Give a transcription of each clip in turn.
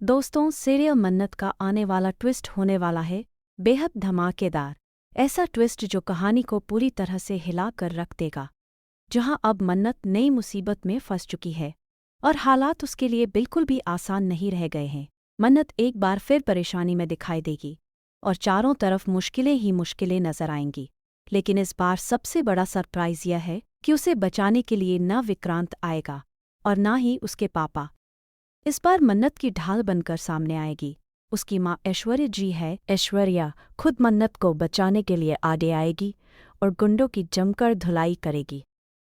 दोस्तों, सीरियल मन्नत का आने वाला ट्विस्ट होने वाला है बेहद धमाकेदार। ऐसा ट्विस्ट जो कहानी को पूरी तरह से हिला कर रख देगा। जहां अब मन्नत नई मुसीबत में फंस चुकी है और हालात उसके लिए बिल्कुल भी आसान नहीं रह गए हैं। मन्नत एक बार फिर परेशानी में दिखाई देगी और चारों तरफ मुश्किलें ही मुश्किलें नजर आएंगी। लेकिन इस बार सबसे बड़ा सरप्राइज यह है कि उसे बचाने के लिए न विक्रांत आएगा और न ही उसके पापा। इस बार मन्नत की ढाल बनकर सामने आएगी उसकी माँ ऐश्वर्या जी है। ऐश्वर्या खुद मन्नत को बचाने के लिए आगे आएगी और गुंडों की जमकर धुलाई करेगी।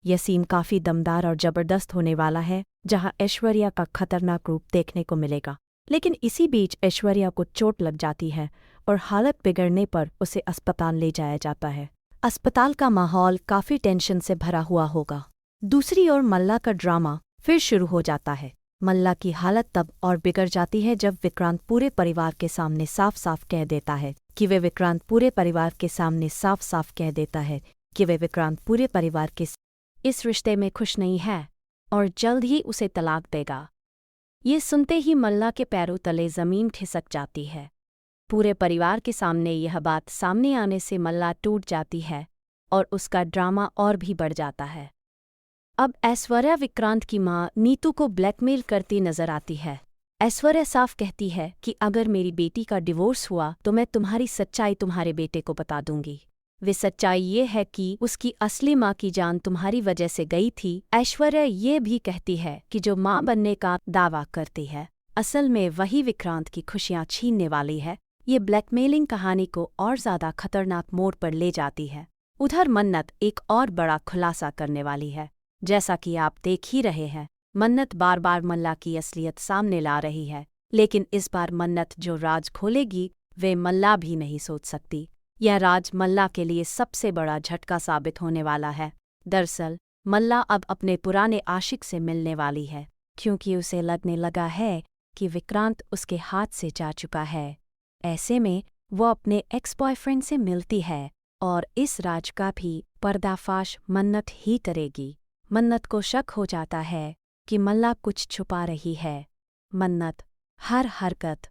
यह सीन काफी दमदार और जबरदस्त होने वाला है, जहां ऐश्वर्या का खतरनाक रूप देखने को मिलेगा। लेकिन इसी बीच ऐश्वर्या को चोट लग जाती है और हालत बिगड़ने पर उसे अस्पताल ले जाया जाता है। अस्पताल का माहौल काफी टेंशन से भरा हुआ होगा। दूसरी ओर मल्ला का ड्रामा फिर शुरू हो जाता है। मल्ला की हालत तब और बिगड़ जाती है जब विक्रांत पूरे परिवार के सामने साफ साफ कह देता है कि वे विक्रांत पूरे परिवार के सामने साफ साफ कह देता है कि वे विक्रांत पूरे परिवार के इस रिश्ते में खुश नहीं है और जल्द ही उसे तलाक देगा। ये सुनते ही मल्ला के पैरों तले जमीन खिसक जाती है। पूरे परिवार के सामने यह बात सामने आने से मल्ला टूट जाती है और उसका ड्रामा और भी बढ़ जाता है। अब ऐश्वर्या विक्रांत की माँ नीतू को ब्लैकमेल करती नजर आती है। ऐश्वर्या साफ कहती है कि अगर मेरी बेटी का डिवोर्स हुआ तो मैं तुम्हारी सच्चाई तुम्हारे बेटे को बता दूंगी। वे सच्चाई ये है कि उसकी असली माँ की जान तुम्हारी वजह से गई थी। ऐश्वर्या ये भी कहती है कि जो माँ बनने का दावा करती है असल में वही विक्रांत की खुशियाँ छीनने वाली है। ये ब्लैकमेलिंग कहानी को और ज्यादा खतरनाक मोड़ पर ले जाती है। उधर मन्नत एक और बड़ा खुलासा करने वाली है। जैसा कि आप देख ही रहे हैं, मन्नत बार बार मल्ला की असलियत सामने ला रही है, लेकिन इस बार मन्नत जो राज खोलेगी वे मल्ला भी नहीं सोच सकती। यह राज मल्ला के लिए सबसे बड़ा झटका साबित होने वाला है। दरअसल मल्ला अब अपने पुराने आशिक से मिलने वाली है, क्योंकि उसे लगने लगा है कि विक्रांत उसके हाथ से जा चुका है। ऐसे में वो अपने एक्स बॉयफ्रेंड से मिलती है और इस राज का भी पर्दाफाश मन्नत ही करेगी। मन्नत को शक हो जाता है कि मल्ला कुछ छुपा रही है। मन्नत हर हरकत